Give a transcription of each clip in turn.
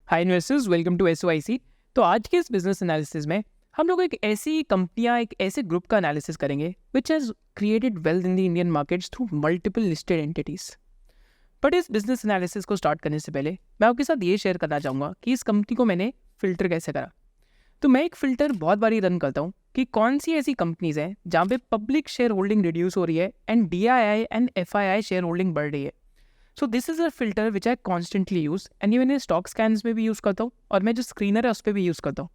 Hi investors, welcome to SOIC. तो आज के इस बिजनेस एनालिसिस में हम लोग एक ऐसी कंपनियां, एक ऐसे ग्रुप का एनालिसिस करेंगे which has created wealth in the Indian markets through multiple listed entities. But इस बिजनेस एनालिसिस को स्टार्ट करने से पहले मैं आपके साथ ये शेयर करना चाहूँगा कि इस कंपनी को मैंने फ़िल्टर कैसे करा। तो मैं एक फ़िल्टर बहुत बारी रन करता हूँ कि कौन सी ऐसी कंपनीज हैं जहाँ पे पब्लिक शेयर होल्डिंग रिड्यूस हो रही है and DII and FII share holding बढ़ रही है। So this is a filter which I constantly use and ये मैंने स्टॉक स्कैन्स में भी यूज़ करता हूँ और मैं जो स्क्रीनर है उस पर भी यूज़ करता हूँ।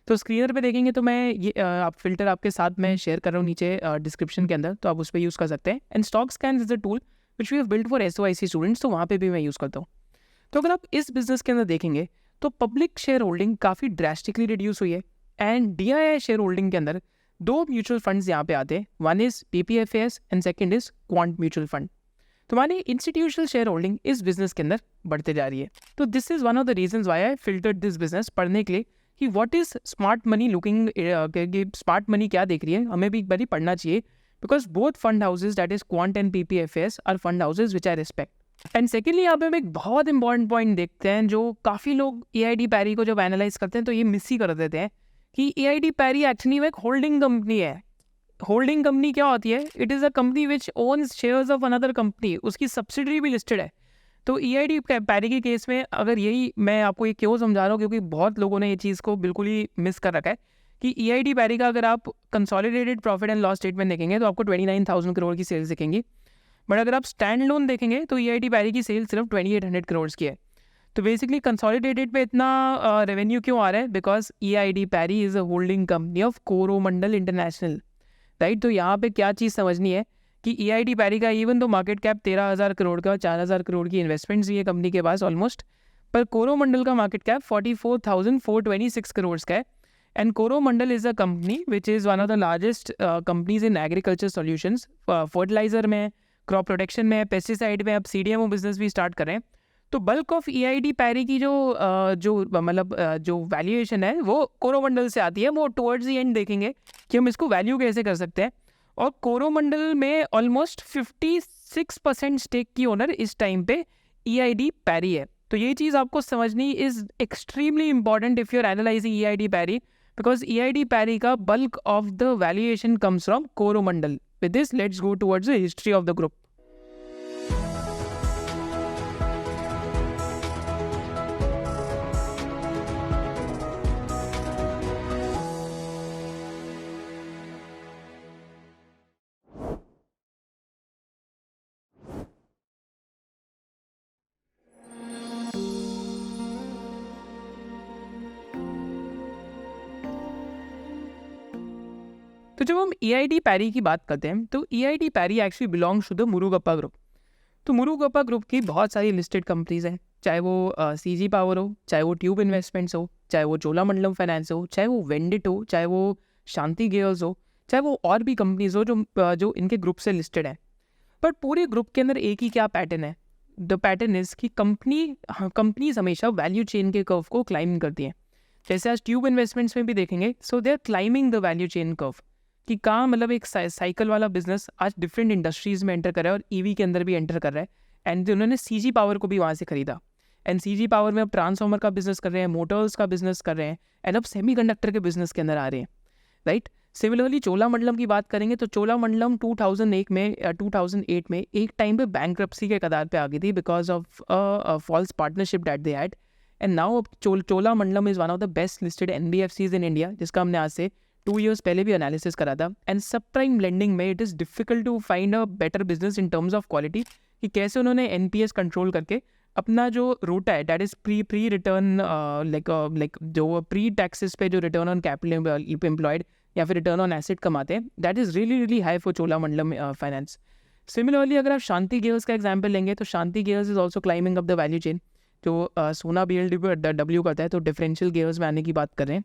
तो स्क्रीनर पे देखेंगे तो मैं ये आप फिल्टर आपके साथ मैं शेयर कर रहा हूँ नीचे डिस्क्रिप्शन के अंदर, तो आप उस पर यूज़ कर सकते हैं। And stock scan is a tool which we have build for SOIC students, तो वहाँ पे भी मैं यूज़ करता हूँ। तो अगर आप इस बिजनेस के अंदर देखेंगे तो पब्लिक शेयर होल्डिंग काफ़ी ड्रास्टिकली रिड्यूस हुई है एंड DII शेयर होल्डिंग के अंदर दो म्यूचुअल फंड्स यहाँ पे आते हैं। One is PPFAS and second is quant mutual fund. तो माने इंस्टीट्यूशनल शेयर होल्डिंग इस बिजनेस के अंदर बढ़ते जा रही है। तो this is one of the reasons why I filtered this business पढ़ने के लिए कि what is smart money looking, smart money क्या देख रही है, हमें भी एक बारी पढ़ना चाहिए। Because both fund houses that is quant and PPFAS are fund houses which I respect. And secondly यहाँ पे हम एक बहुत इंपॉर्टेंट पॉइंट देखते हैं जो काफ़ी लोग AID पैरी को जब एनालाइज करते हैं तो ये मिस ही कर देते हैं कि AID पैरी एक्चुअली एक होल्डिंग कंपनी है। होल्डिंग कंपनी क्या होती है? It is a company which owns shares of another company, उसकी सब्सिडरी भी लिस्टेड है। तो EID पैरी के केस में अगर यही मैं आपको ये क्यों समझा रहा हूँ, क्योंकि बहुत लोगों ने ये चीज़ को बिल्कुल ही मिस कर रखा है कि EID पैरी का अगर आप consolidated profit and loss statement देखेंगे तो आपको 29,000 करोड़ की सेल्स दिखेंगी। बट अगर आप स्टैंड लोन देखेंगे तो EID पैरी की सेल सिर्फ 2800 करोड़ की है। तो बेसिकली कंसोलिडेटेड पे इतना रेवेन्यू क्यों आ रहा है? Because EID Parry is a holding company of Coromandel International, right. तो यहाँ पे क्या चीज़ समझनी है कि EID पैरी का इवन तो मार्केट कैप 13,000 करोड़ का, 4,000 करोड़ की इन्वेस्टमेंट्स भी है कंपनी के पास ऑलमोस्ट, पर कोरोमंडल का मार्केट कैप 44,426 करोड़ का है। And Coromandel is a company which is one of the largest companies in agriculture solutions, fertiliser में, क्रॉप प्रोटेक्शन में, पेस्टिसाइड में, अब CDMO बिजनेस भी स्टार्ट कर रहे हैं। तो बल्क ऑफ EID पैरी की जो वैल्यूएशन है वो कोरोमंडल से आती है। वो टुवर्ड्स द एंड देखेंगे कि हम इसको वैल्यू कैसे कर सकते हैं। और कोरोमंडल में ऑलमोस्ट 56% स्टेक की ओनर इस टाइम पे EID पैरी है। तो ये चीज़ आपको समझनी is extremely important if you are analysing EID Parry, because EID पैरी का bulk of the valuation comes from Coromandel. With this let's go towards the history of the group. तो जब हम EID पैरी की बात करते हैं तो EID Parry actually belongs to the Murugappa group. तो मुरुगप्पा ग्रुप की बहुत सारी लिस्टेड कंपनीज हैं, चाहे वो CG पावर हो, चाहे वो ट्यूब इन्वेस्टमेंट्स हो, चाहे वो चोलामंडलम फाइनेंस हो, चाहे वो वेंडिट हो, चाहे वो शांति गेयर्स हो, चाहे वो और भी कंपनीज हो जो इनके ग्रुप से लिस्टेड है। पर पूरे ग्रुप के अंदर एक ही क्या पैटर्न है? द पैटर्न इज कि कंपनीज हमेशा वैल्यू चेन के कर्व को क्लाइम करती हैं। जैसे आज ट्यूब इन्वेस्टमेंट्स में भी देखेंगे, so they are climbing the value chain curve कि कहाँ मतलब एक साइकिल वाला बिजनेस आज डिफरेंट इंडस्ट्रीज में एंटर कर रहा है और EV के अंदर भी एंटर कर रहा है। एंड उन्होंने CG पावर को भी वहाँ से खरीदा एंड CG पावर में अब ट्रांसफार्मर का बिजनेस कर रहे हैं, मोटर्स का बिजनेस कर रहे हैं एंड अब सेमीकंडक्टर के बिजनेस के अंदर आ रहे हैं, राइट। सिमिलरली चोलामंडलम की बात करेंगे तो चोलामंडलम 2008 में एक टाइम पे बैंक्रप्सी के कगार पे आ गई थी because of false partnership that they had. And now Cholamandalam is one of the best listed NBFCs in India, जिसका हमने आज से 2 years पहले भी एनालिसिस करा था। एंड सब प्राइम लेंडिंग में it is difficult to find a better business in terms of quality, कि कैसे उन्होंने NPS कंट्रोल करके अपना जो रूट है that is pre return like जो प्री टैक्सेस पे जो रिटर्न ऑन कैपिटल एम्प्लॉयड या फिर रिटर्न ऑन एसेट कमाते हैं, that is really high for Cholamandalam finance. Similarly अगर आप शांति गेयर्स का एग्जाम्पल लेंगे तो Shanti gears is also climbing up the value chain. जो सोना BLW करता है, तो डिफरेंशियल गेयर्स में आने की बात कर रहे हैं।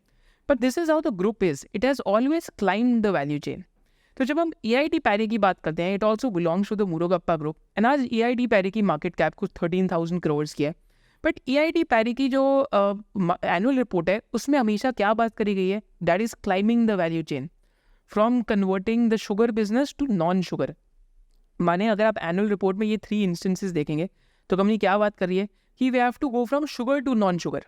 But this is how the group is, it has always climb the value chain. तो जब हम EID पैरी की बात करते हैं, it also belongs to the Murugappa group and आज EID पैरी की मार्केट कैप कुछ 13,000 करोड़ की है। बट EID पैरी की जो एनुअल रिपोर्ट है उसमें हमेशा क्या बात करी गई है? That is climbing the value chain from converting the sugar business to non sugar. माने अगर आप एनुअल रिपोर्ट में ये 3 इंस्टेंसेस देखेंगे तो कंपनी क्या बात कर रही है कि we have to go from sugar to non sugar.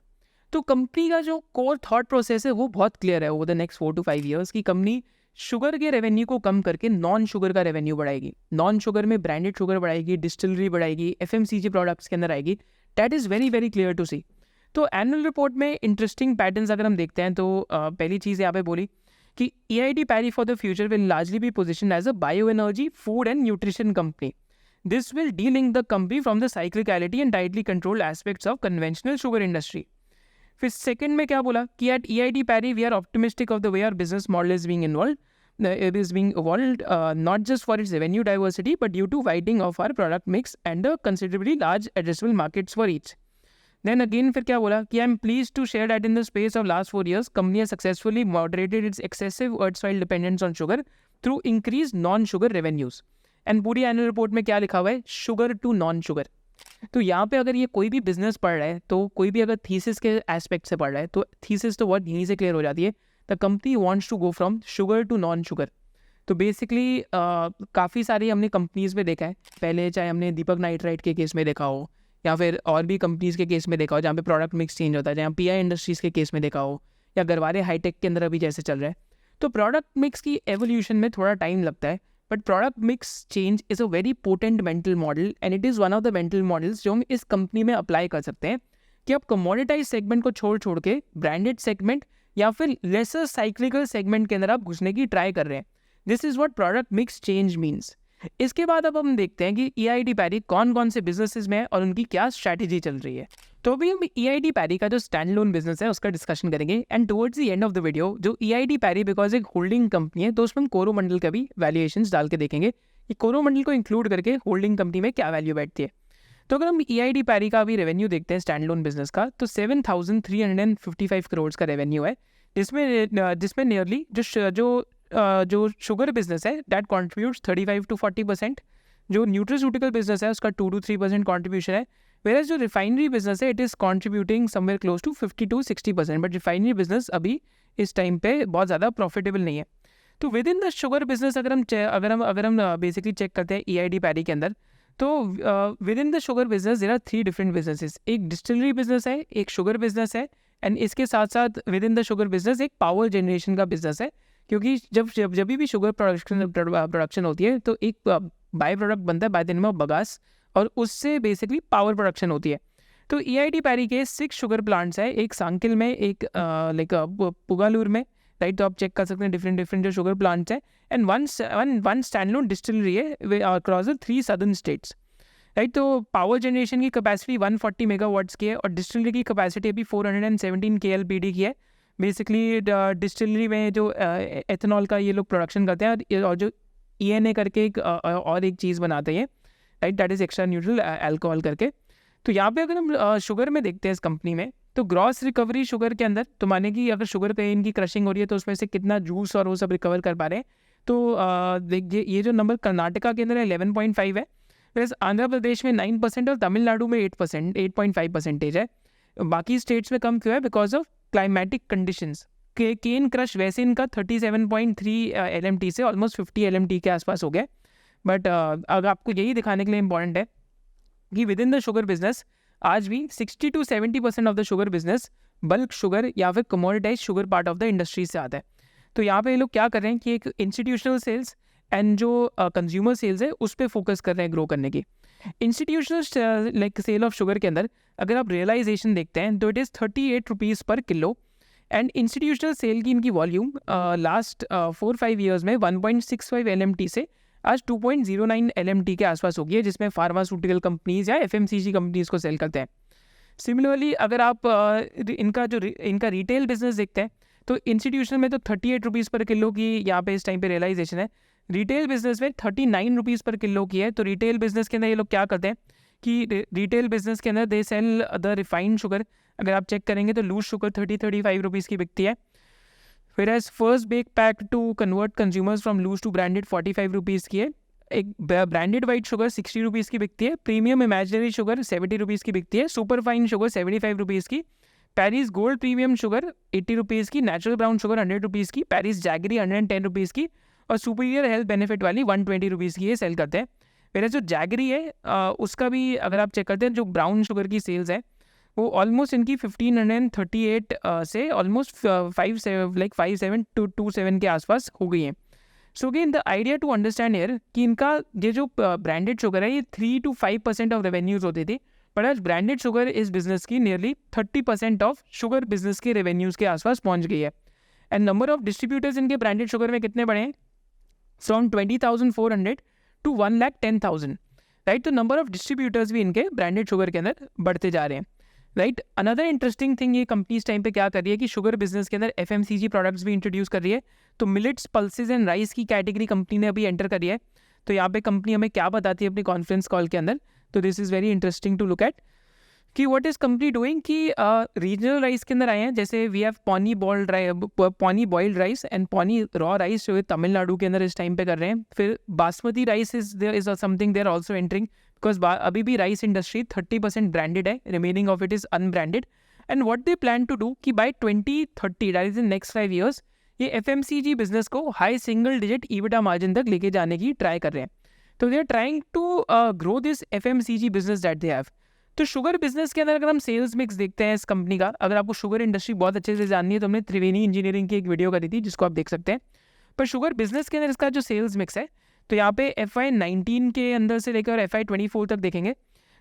तो कंपनी का जो कोर थॉट प्रोसेस है वो बहुत क्लियर है over the next 4 to 5 years की कंपनी शुगर के रेवेन्यू को कम करके नॉन शुगर का रेवेन्यू बढ़ाएगी, नॉन शुगर में ब्रांडेड शुगर बढ़ाएगी, डिस्टिलरी बढ़ाएगी, एफएमसीजी प्रोडक्ट्स के अंदर आएगी। That is very very clear to see. तो एनुअल रिपोर्ट में इंटरेस्टिंग पैटर्न्स अगर हम देखते हैं तो पहली चीज़ यहाँ पे बोली कि EIT Parry for the future will largely be positioned as a bioenergy, food and nutrition company. This will de-link the company from the cyclicality and tightly controlled aspects of conventional sugar industry. फिर second में क्या बोला कि at EIT Parry we are optimistic of the way our business model is being involved. It is being evolved not just for its revenue diversity but due to widening of our product mix and a considerably large addressable markets for each. Then again फिर क्या बोला कि I am pleased to share that in the space of last 4 years, company has successfully moderated its excessive erstwhile dependence on sugar through increased non-sugar revenues. And पूरी annual report में क्या लिखा हुआ है, शुगर टू नॉन शुगर। तो यहाँ पे अगर ये कोई भी बिजनेस पढ़ रहा है तो कोई भी अगर थीसिस के एस्पेक्ट से पढ़ रहा है तो थीसिस तो बहुत यहीं से क्लियर हो जाती है, the company wants to go from sugar to non sugar. तो बेसिकली काफ़ी सारी हमने कंपनीज में देखा है पहले, चाहे हमने दीपक नाइट्राइट के केस में देखा हो या फिर और भी कंपनीज़ के केस में देखा हो जहाँ पे प्रोडक्ट मिक्स चेंज होता है, जहाँ PI इंडस्ट्रीज़ के केस में देखा हो या गरवारे हाईटेक के अंदर अभी जैसे चल रहा है। तो प्रोडक्ट मिक्स की एवोल्यूशन में थोड़ा टाइम लगता है, but product mix change is a very potent mental model and it is one of the mental models जो हम इस कंपनी में अप्लाई कर सकते हैं कि आप कमोडिटाइज सेगमेंट को छोड़ के ब्रांडेड सेगमेंट या फिर लेसर साइक्लिकल सेगमेंट के अंदर आप घुसने की ट्राई कर रहे हैं। This is what product mix change means. इसके बाद अब हम देखते हैं कि EIT Parry कौन कौन से बिजनेसेस में है और उनकी क्या स्ट्रैटेजी चल रही है। तो अभी हम EIT Parry का जो स्टैंड लोन बिजनेस है उसका डिस्कशन करेंगे and towards the end of the video जो EIT Parry बिकॉज एक होल्डिंग कंपनी है तो उसमें हम कोरोमंडल का भी वैल्यूएशंस डाल के देखेंगे कि कोरोमंडल को इंक्लूड करके होल्डिंग कंपनी में क्या वैल्यू बैठती है। तो अगर हम EIT Parry का अभी रेवेन्यू देखते हैं स्टैंड लोन बिजनेस का तो 7,355 करोड़ का रेवेन्यू है, जिसमें नियरली जो शुगर बिजनेस है दैट कॉन्ट्रीब्यूट्स 35 to 40%, जो न्यूट्रिस्यूटिकल बिजनेस है उसका 2 to 3% कॉन्ट्रीब्यूशन है, वेयरएज जो रिफाइनरी बिजनेस है it is contributing somewhere close to 50 to 60%, but refinery business अभी इस टाइम पे बहुत ज़्यादा प्रॉफिटेबल नहीं है। तो within the sugar business अगर हम बेसिकली चेक करते हैं EIT Parry के अंदर तो within the sugar business there are 3 different businesses, एक डिस्टिलरी बिजनेस है, एक शुगर बिजनेस है एंड इसके साथ साथ within the sugar business एक पावर जनरेशन का बिजनेस है, क्योंकि जब भी शुगर प्रोडक्शन होती है तो एक बाय प्रोडक्ट बनता है by the name of bagasse और उससे बेसिकली पावर प्रोडक्शन होती है। तो EIT Parry के 6 शुगर प्लांट्स है, एक सांकिल में, एक लाइक पुगालूर में, राइट। तो आप चेक कर सकते हैं डिफरेंट जो शुगर प्लांट्स हैं and one standalone distillery है across the 3 southern states, right. तो पावर जनरेशन की कैपेसिटी 140 मेगावाट्स की है और डिस्टिलरी की कैपेसिटी अभी 417 KLPD की है। बेसिकली डिस्टिलरी में जो एथेनॉल का ये लोग प्रोडक्शन करते हैं और जो ENA करके एक चीज़ बनाते हैं, right, that is extra neutral alcohol करके। तो यहाँ पे अगर हम शुगर में देखते हैं इस कंपनी में तो ग्रॉस रिकवरी शुगर के अंदर तो माने कि अगर शुगर केन की क्रशिंग हो रही है तो उसमें से कितना जूस और वो सब रिकवर कर पा रहे हैं। तो देखिए ये जो नंबर कर्नाटका के अंदर 11.5 है, प्लस आंध्र प्रदेश में 9% और तमिलनाडु में 8.5% है। बाकी स्टेट्स में कम क्यों है? Because of climatic conditions. Cane crush वैसे इनका 37.3 LMT से ऑलमोस्ट 50 LMT के आसपास हो गया, बट अगर आपको यही दिखाने के लिए इम्पॉर्टेंट है कि with in the sugar business आज भी 60 to 70% of the sugar business bulk sugar या फिर commoditise sugar part of the industry से आता है। तो यहाँ पे ये लोग क्या कर रहे हैं कि एक इंस्टीट्यूशनल सेल्स एंड जो कंज्यूमर सेल्स है उस पर फोकस कर रहे हैं ग्रो करने की। Institutional like sale of sugar के अंदर अगर आप रियलाइजेशन देखते हैं तो इट इज़ 38 रुपीज़ पर किलो एंड इंस्टीट्यूशनल सेल की इनकी वॉल्यूम लास्ट 4-5 ईयर्स में 1.65 LMT से आज 2.09 LMT के आसपास हो गई है, जिसमें फार्मास्यूटिकल कंपनीज या FMCG कंपनीज को सेल करते हैं। सिमिलरली अगर आप इनका रिटेल बिजनेस देखते हैं तो इंस्टीट्यूशनल में तो 38 रुपीज़ पर किलो की यहाँ पे इस टाइम पे रियलाइजेशन है, रिटेल बिजनेस में 39 रुपीज़ पर किलो की है। तो रिटेल बिजनेस के अंदर ये लोग क्या करते हैं कि रिटेल बिजनेस के अंदर they sell the refined sugar. अगर आप चेक करेंगे तो लूज शुगर 30-35 रुपीज़ की बिकती है, फिर as first back pack to convert consumers from loose to branded 45 rupees की है। एक ब्रांडेड वाइट शुगर 60 रुपीज़ की बिकती है, प्रीमियम इमेजिनरी शुगर 70 रुपीज़ की बिकती है, सुपर फाइन शुगर 75 रुपीज़ की, Paris gold premium sugar 80 rupees की, नेचुरल ब्राउन शुगर 100 रुपीज़ की, पैरिस जैगरी 110 रुपीज़ की और सुपीरियर हेल्थ बेनिफिट वाली 120 रुपीज़ की ये सेल करते हैं। फिर जो जैगरी है उसका भी अगर आप चेक करते हैं जो ब्राउन शुगर की सेल्स है वो ऑलमोस्ट इनकी 1538 से ऑलमोस्ट 5727 के आसपास हो गई हैं. So again the idea to understand here कि इनका ये जो ब्रांडेड शुगर है ये 3 to 5% ऑफ रेवेन्यूज होते थे, बट आज ब्रांडेड शुगर इस बिजनेस की नियरली 30% ऑफ शुगर बिजनेस के रेवेन्यूज के आसपास पहुंच गई है. एंड नंबर ऑफ डिस्ट्रीब्यूटर्स इनके ब्रांडेड शुगर में कितने बढ़े हैं? From 20,400 to 1,10,000. राइट, तो नंबर ऑफ डिस्ट्रीब्यूटर्स भी इनके ब्रांडेड शुगर के अंदर बढ़ते जा रहे हैं. राइट, अनदर इंटरेस्टिंग थिंग ये कंपनी इस टाइम पे क्या कर रही है कि शुगर बिजनेस के अंदर FMCG प्रोडक्ट्स भी इंट्रोड्यूस कर रही है. तो मिलेट्स, पल्सेस एंड राइस की कैटेगरी कंपनी ने अभी एंटर करी है. तो यहाँ पे कंपनी हमें क्या बताती है अपनी कॉन्फ्रेंस कॉल के अंदर, तो this is very interesting to look at कि व्हाट इज़ कंपनी डूइंग कि रीजनल राइस के अंदर आए हैं. जैसे we have Ponni boiled rice and Ponni raw rice जो तमिलनाडु के अंदर इस टाइम पे कर रहे हैं. फिर basmati rice is something they are also entering, because अभी भी राइस इंडस्ट्री 30% ब्रांडेड है, remaining of it is unbranded. And what they plan to do कि by 2030 that is in next 5 years ये FMCG बिजनेस को high single digit EBITDA margin तक लेके जाने की ट्राई कर रहे हैं. तो they are trying to grow this FMCG business that they have. तो शुगर बिजनेस के अंदर अगर हम सेल्स मिक्स देखते हैं इस कंपनी का, अगर आपको शुगर इंडस्ट्री बहुत अच्छे से जाननी है तो हमने त्रिवेणी इंजीनियरिंग की एक वीडियो करी थी जिसको आप देख सकते हैं. पर शुगर बिजनेस के अंदर इसका जो सेल्स मिक्स है, तो यहाँ पे FY19 के अंदर से लेकर FY24 तक देखेंगे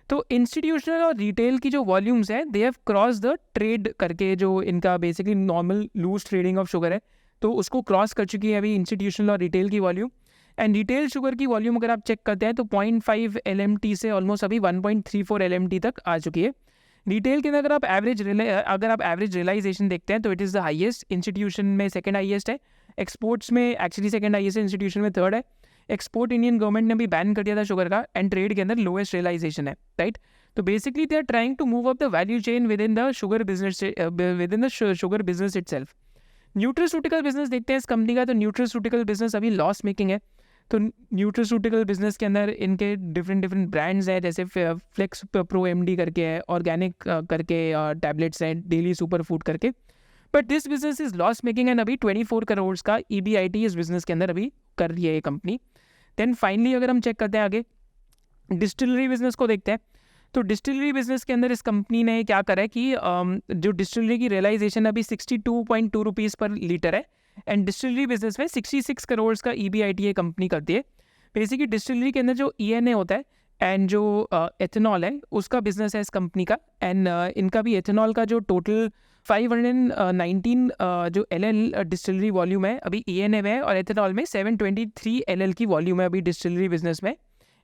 तो इंस्टीट्यूशनल और रिटेल की जो वॉल्यूम्स है they have cross the trade करके, जो इनका basically normal loose trading of sugar है तो उसको क्रॉस कर चुकी है अभी इंस्टीट्यूशनल और रिटेल की वॉल्यूम. एंड रिटेल शुगर की वॉल्यूम अगर आप चेक करते हैं तो 0.5 LMT से ऑलमोस्ट अभी 1.34 LMT तक आ चुकी है. रिटेल के अंदर अगर आप एवरेज रियलाइजेशन देखते हैं तो it is the highest, institution में सेकंड हाईएस्ट है, एक्सपोर्ट्स में एक्चुअली सेकंड हाईएस्ट है, इंस्टीट्यूशन में थर्ड है. एक्सपोर्ट इंडियन गवर्नमेंट ने भी बैन कर दिया था शुगर का, एंड ट्रेड के अंदर लोएस्ट रियलाइजेशन है. राइट, तो basically they are trying to move up the value chain within the sugar business itself. Nutraceutical business देखते हैं इस कंपनी का, तो न्यूट्रास्यूटिकल बिजनेस अभी लॉस मेकिंग है. तो न्यूट्रास्यूटिकल बिजनेस के अंदर इनके डिफरेंट ब्रांड्स हैं, जैसे फ्लेक्स प्रो MD करके है, ऑर्गेनिक करके टैबलेट्स हैं, डेली सुपर फूड करके. But this business is loss making and अभी 24 करोड़ का EBIT इस बिजनेस के अंदर अभी कर रही है ये कंपनी. देन फाइनली अगर हम चेक करते हैं आगे डिस्टिलरी बिजनेस को देखते हैं, तो डिस्टिलरी बिजनेस के अंदर इस कंपनी ने क्या करा है कि जो डिस्टिलरी की रियलाइजेशन अभी 62.2 रुपीज़ पर लीटर है, एंड डिस्टिलरी बिजनेस में 66 करोड़ का EBIT ये कंपनी करती है. बेसिकली डिस्टिलरी के अंदर जो ENA होता है एंड जो एथेनॉल है उसका बिजनेस है इस कंपनी का. एंड इनका भी एथेनॉल का जो टोटल 519 जो LL डिस्टिलरी वॉल्यूम है अभी ENA में है, और एथेनॉल में 723 LL की वॉल्यूम है अभी डिस्टिलरी बिजनेस में.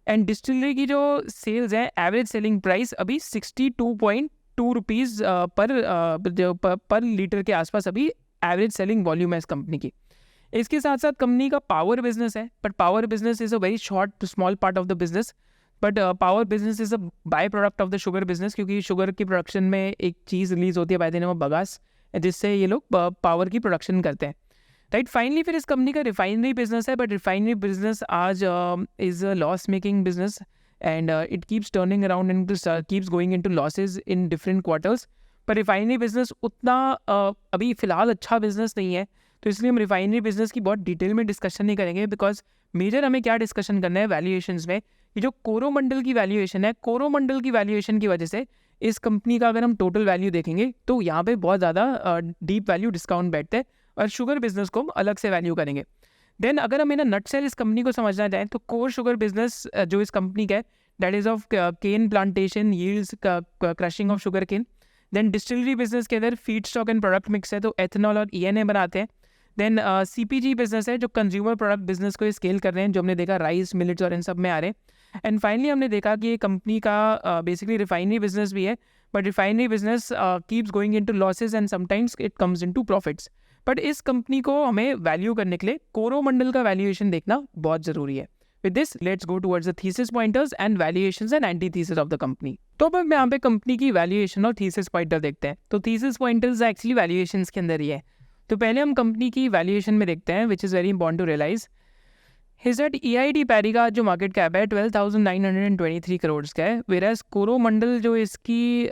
एंड डिस्टिलरी की जो सेल्स है, एवरेज सेलिंग प्राइस अभी 62.2 रुपीज़ पर लीटर के आसपास अभी एवरेज सेलिंग वॉल्यूम है इस कंपनी की. इसके साथ साथ कंपनी का पावर बिजनेस है, but power business is a very short small part of the business. But power business is a by product of the sugar business, क्योंकि शुगर की प्रोडक्शन में एक चीज़ रिलीज होती है by the name of bagasse, जिससे ये लोग power की प्रोडक्शन करते हैं. राइट, फाइनली फिर इस कंपनी का रिफाइनरी बिजनेस है, बट रिफाइनरी बिजनेस आज is a loss making business and it keeps turning around and keeps going into losses in different quarters. पर रिफाइनरी बिजनेस उतना अभी फ़िलहाल अच्छा बिजनेस नहीं है, तो इसलिए हम रिफाइनरी बिजनेस की बहुत डिटेल में डिस्कशन नहीं करेंगे. बिकॉज मेजर हमें क्या डिस्कशन करना है वैल्यूएशंस में, कि जो कोरोमंडल की वैल्यूएशन है, कोरोमंडल की वैल्यूएशन की वजह से इस कंपनी का अगर हम टोटल वैल्यू देखेंगे तो यहाँ पे बहुत ज़्यादा डीप वैल्यू डिस्काउंट बैठते हैं, और शुगर बिजनेस को हम अलग से वैल्यू करेंगे. देन अगर हम इन नटसेल इस कंपनी को समझना चाहें तो कोर शुगर बिजनेस जो इस कंपनी का है that is of cane plantation, yields, crushing of sugar cane. Then distillery business के अंदर feed stock and product mix है, तो एथेनॉल और ENA बनाते हैं. देन CPG बिजनेस है जो कंज्यूमर प्रोडक्ट बिजनेस को स्केल कर रहे हैं, जो हमने देखा राइस, मिलेट्स और इन सब में आ रहे हैं. एंड फाइनली हमने देखा कि ये कंपनी का बेसिकली रिफाइनरी बिजनेस भी है, but refinery business keeps going into losses and sometimes it comes into profits. But इस कंपनी को हमें वैल्यू करने के लिए कोरोमंडल का वैल्यूएशन देखना बहुत ज़रूरी है. With this, let's go towards the thesis pointers and valuations and antithesis of the company. तो अब हम यहाँ पे कंपनी की वैल्यूएशन और थीसिस पॉइंटर देखते हैं. तो थीसिस पॉइंटर्स एक्चुअली वैल्यूएशंस के अंदर ही है. तो पहले हम कंपनी की वैल्यूएशन में देखते हैं, which is very important to realise. हिजट EID पैरी का जो मार्केट कैप है 12,923 करोड़ का है, वेराज कोरोमंडल जो इसकी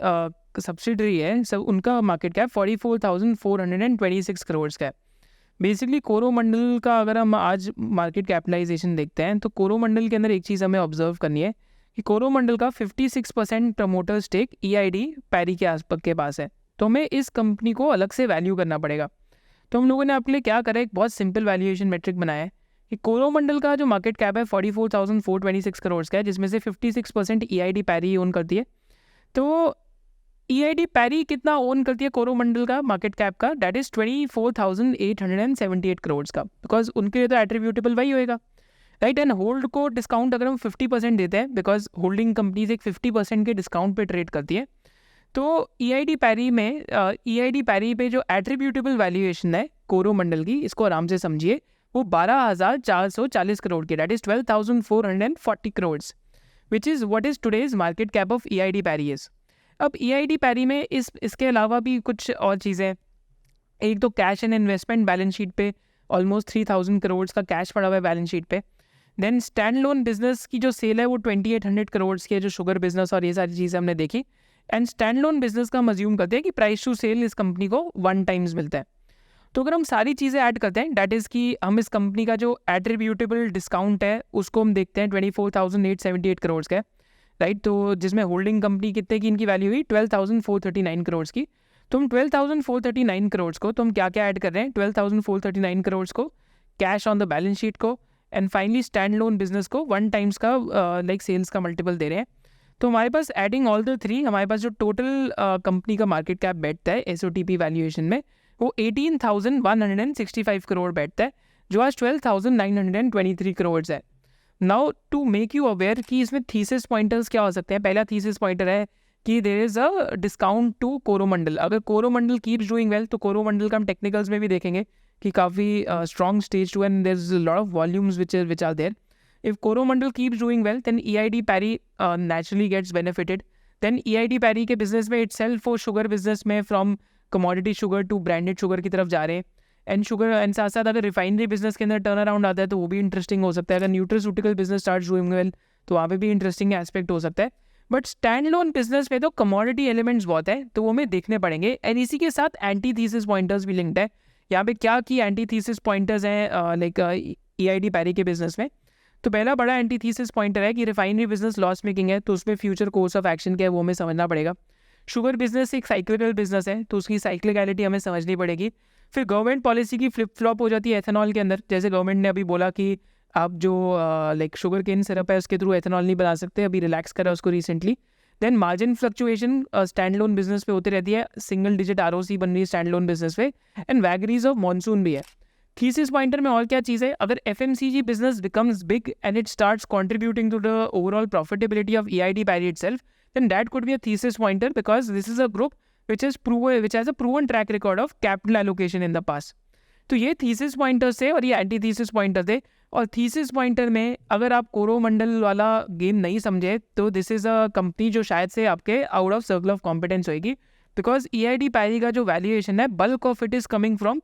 सब्सिडरी है सब उनका मार्केट कैप 44,426 करोड़ का है. बेसिकली कोरोमंडल का अगर हम आज मार्केट कैपिटलाइजेशन देखते हैं तो कोरोमंडल के अंदर एक चीज़ हमें ऑब्जर्व करनी है कि कोरोमंडल का 56% प्रमोटर स्टेक EID पैरी के पास है, तो हमें इस कंपनी को अलग से वैल्यू करना पड़ेगा। तो हम लोगों ने आपके लिए क्या करा, एक बहुत सिंपल वैल्यूएशन मेट्रिक बनाया है कि कोरोमंडल का जो मार्केट कैप है 44,426 करोड़ का है, जिसमें से 56% EID पैरी ओन करती है। तो EID पैरी कितना ओन करती है कोरोमंडल का मार्केट कैप का, दैट इज 24,878 करोड़ का, बिकॉज उनके लिए तो एट्रीब्यूटेबल वही होएगा, राइट। एंड होल्ड को डिस्काउंट अगर हम 50% देते हैं, बिकॉज होल्डिंग कंपनीज एक 50% के डिस्काउंट पे ट्रेड करती है, तो EID पैरी पे जो एट्रीब्यूटेबल वैल्यूएशन है कोरोमंडल की, इसको आराम से समझिए, वो 12,440 करोड़ की, that is 12,440 crore, which is what is today's market cap of EID Parry इज। अब EID पैरी में इसके अलावा भी कुछ और चीज़ें हैं। एक तो cash and investment balance sheet पे ऑलमोस्ट 3,000 करोड़ का कैश पड़ा हुआ है बैलेंस शीट पे। देन स्टैंड लोन बिजनेस की जो सेल है वो 2,800 करोड़ की है, जो शुगर बिजनेस और ये सारी चीज़ें हमने देखी। एंड स्टैंड लोन बिजनेस का हम अज्यूम करते हैं कि प्राइस टू सेल इस कंपनी को 1 टाइम्स मिलता है। तो अगर हम सारी चीज़ें ऐड करते हैं, डैट इज़ कि हम इस कंपनी का जो एट्रीब्यूटेबल डिस्काउंट है उसको हम देखते हैं 24,878 करोड़ का है, राइट। तो जिसमें होल्डिंग कंपनी कितने की इनकी वैल्यू हुई 12,439 करोड़ की। तो हम 12,439 करोड़ को, तो हम क्या क्या ऐड कर रहे हैं, 12,439 करोड़ को, cash on the balance sheet को, and finally standalone business को 1 टाइम्स का लाइक सेल्स का मल्टीपल दे रहे हैं। तो हमारे पास एडिंग ऑल द 3, हमारे पास जो टोटल कंपनी का मार्केट कैप बैठता है SOTP वैल्यूएशन में, वो 18,165 करोड़ बैठता है, जो आज 12,923 करोड़ है। Now to make you aware कि इसमें थीसिस पॉइंटर्स क्या हो सकते हैं। पहला थीसिस पॉइंटर है कि there is a discount to Coromandel. अगर कोरोमंडल कीप्स डूइंग वेल, तो कोरोमंडल का हम टेक्निकल्स में भी देखेंगे कि काफ़ी strong stage 2 and there is a lot of volumes which are there. If Coromandel keeps doing well, then EID Parry naturally gets benefited. Then EID Parry के business में itself वो sugar business में from commodity sugar to branded sugar की तरफ जा रहे हैं। And sugar and साथ साथ अगर रिफाइनरी बिजनेस के अंदर टर्न अराउंड आता है तो वो भी इंटरेस्टिंग हो सकता है। अगर nutraceutical business start doing well तो वहाँ पे भी इंटरेस्टिंग एस्पेक्ट हो सकता है। बट स्टैंड लोन बिजनेस में तो कमोडिटी एलिमेंट्स बहुत है, तो वो हमें देखने पड़ेंगे। एंड इसी के साथ एंटी थीसिस पॉइंटर्स भी लिंक्ड है। यहाँ पे क्या की एंटी थीसिस पॉइंटर्स हैं लाइक EID पैरी के बिजनेस में। तो पहला बड़ा एंटी थीसिस पॉइंटर है कि रिफाइनरी बिजनेस लॉस मेकिंग है, तो उसमें फ्यूचर कोर्स ऑफ एक्शन क्या है वो हमें समझना पड़ेगा। शुगर बिजनेस एक साइक्लिकल बिजनेस है, तो उसकी साइक्लिकलिटी हमें समझनी पड़ेगी। फिर गवर्नमेंट पॉलिसी की फ्लिप फ्लॉप हो जाती है एथेनॉल के अंदर। जैसे गवर्नमेंट ने अभी बोला कि आप जो लाइक शुगर केन सिरप है उसके थ्रू एथेनॉल नहीं बना सकते, अभी रिलैक्स करा उसको recently. Then margin fluctuation standalone business पे होती रहती है, सिंगल डिजिट ROC बन रही है स्टैंड लोन बिजनेस पे। एंड वैगरीज ऑफ मॉनसून भी है। थीसिस पॉइंटर में और क्या चीज़ है, अगर FMCG business becomes big and it starts contributing to the overall profitability of EID Parry itself, then that could be a thesis pointer because this is a group which has a proven track record of capital allocation in the past. तो ये thesis pointer थे और ये anti thesis pointer थे। और thesis pointer में अगर आप कोरोमंडल वाला गेम नहीं समझे तो दिस इज़ अ कंपनी जो शायद से आपके out of circle of competence होएगी, बिकॉज EID पैरी का जो वैल्यूएशन है bulk of it is coming from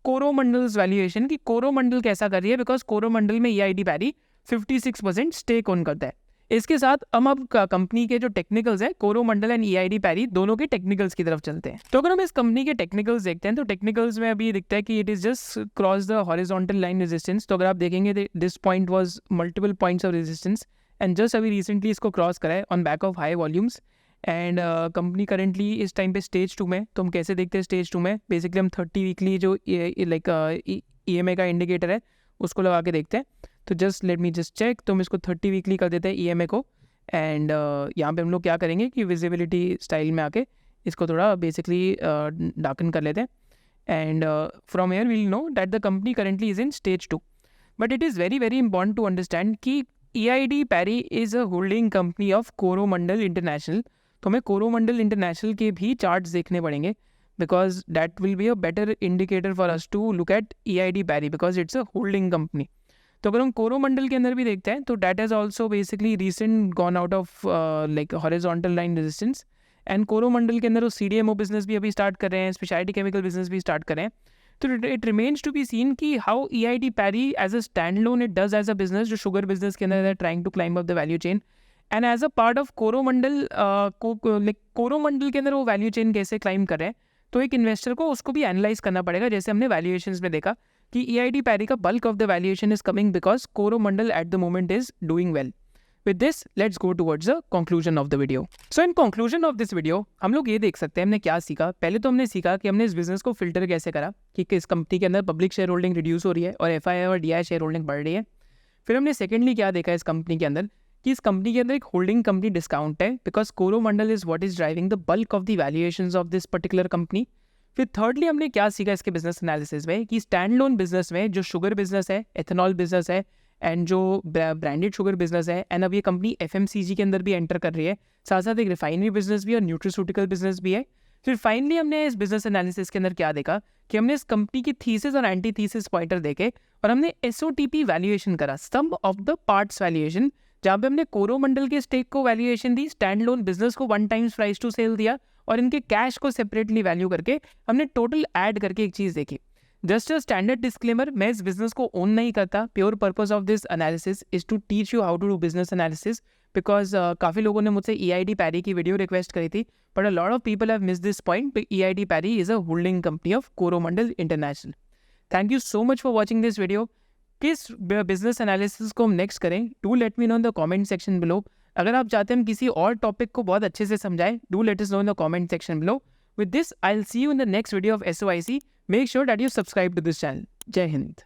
Coromandel's valuation. की कोरोमंडल कैसा कर रही है, बिकॉज कोरोमंडल में EID पैरी 56% स्टेक ओन करता है। इसके साथ हम अब कंपनी के जो टेक्निकल्स हैं कोरोमंडल एंड EID पैरी दोनों के टेक्निकल्स की तरफ चलते हैं। तो अगर हम इस कंपनी के टेक्निकल्स देखते हैं तो टेक्निकल्स में अभी दिखता है कि it is just cross the horizontal line resistance. तो अगर आप देखेंगे this point was multiple points of resistance and just अभी रिसेंटली इसको क्रॉस करा है on back of high volumes. And company currently इस टाइम पे स्टेज 2 में। तो हम कैसे देखते हैं स्टेज 2 में, बेसिकली हम 30 वीकली जो लाइक EMA का इंडिकेटर है उसको लगा के देखते हैं। तो just let me just check, तो हम इसको 30 वीकली कर देते हैं EMA को। एंड यहाँ पे हम लोग क्या करेंगे कि विजिबिलिटी स्टाइल में आके इसको थोड़ा बेसिकली डार्कन कर लेते हैं। And from here we'll know that the company currently is in stage 2। But it is very very important to understand कि EID Parry is a holding company of Coromandel international. तो हमें कोरोमंडल इंटरनेशनल के भी चार्ट्स देखने पड़ेंगे, because that will be a better indicator for us to look at EID Parry, because it's a holding company. तो अगर हम कोरोमंडल के अंदर भी देखते हैं तो that has also basically recent gone out of like horizontal line resistance. And Coromandel के अंदर वो CDMO बिजनेस भी अभी स्टार्ट कर रहे हैं, स्पेशलिटी केमिकल बिजनेस भी स्टार्ट कर रहे हैं। तो it remains to be seen कि how EID Parry as a standalone it does as a business जो शुगर बिजनेस के अंदर trying to climb up the value chain, and as a part of Coromandel Coromandel के अंदर वो value chain कैसे climb कर रहे हैं। तो एक इन्वेस्टर को उसको भी एनालाइज करना पड़ेगा, जैसे हमने वैल्यूएशंस में देखा कि EID पैरी का bulk of the valuation is coming because Coromandel at the moment is doing well. With this, let's go towards the conclusion of the video. So in conclusion of this video, हम लोग ये देख सकते हैं हमने क्या सीखा. पहले तो हमने सीखा कि हमने इस बिजनेस को फिल्टर कैसे करा कि किस कंपनी के अंदर पब्लिक शेयर होल्डिंग रिड्यूस हो रही है और FII और DI शेयर होल्डिंग बढ़ रही है. फिर हमने सेकेंडली क्या देखा इस कंपनी के अंदर कि इस कंपनी के अंदर एक होल्डिंग कंपनी डिस्काउंट है because Coromandel is what is driving the bulk of the valuations of this particular company. फिर थर्डली हमने क्या सीखा इसके बिजनेस एनालिसिस में कि स्टैंड लोन बिजनेस में जो शुगर बिजनेस है, एथेनॉल बिजनेस है एंड जो ब्रांडेड शुगर बिजनेस है, एंड अब ये कंपनी FMCG के अंदर भी एंटर कर रही है, साथ साथ एक रिफाइनरी बिजनेस भी और न्यूट्रिस्यूटिकल बिजनेस भी है. फिर फाइनली हमने इस बिजनेस एनालिसिस के अंदर क्या देखा कि हमने इस कंपनी की थीसिस और एंटी थीसिस पॉइंटर देखे और हमने SOTP वैल्यूएशन करा, सम ऑफ द पार्ट्स वैल्यूएशन, जहाँ पे हमने कोरोमंडल के स्टेक को वैल्यूएशन दी, स्टैंड लोन बिजनेस को 1 टाइम्स प्राइस टू सेल दिया और इनके कैश को सेपरेटली वैल्यू करके हमने टोटल ऐड करके एक चीज़ देखी. जस्ट अ स्टैंडर्ड डिस्क्लेमर, मैं इस बिजनेस को ओन नहीं करता. Pure purpose of this analysis is to teach you how to do business analysis because काफ़ी लोगों ने मुझसे EID पैरी की वीडियो रिक्वेस्ट करी थी, but a lot of people have miss this point. EID Parry is a holding company of Coromandel international. Thank you so much for watching this video. किस business analysis को हम नेक्स्ट करें, do let me know in the comment section below. अगर आप चाहते हैं हम किसी और टॉपिक को बहुत अच्छे से समझाएं, do let us know in the comment section below. With this, I'll see you in the next video of SOIC. Make sure that you subscribe to this channel. Jai Hind.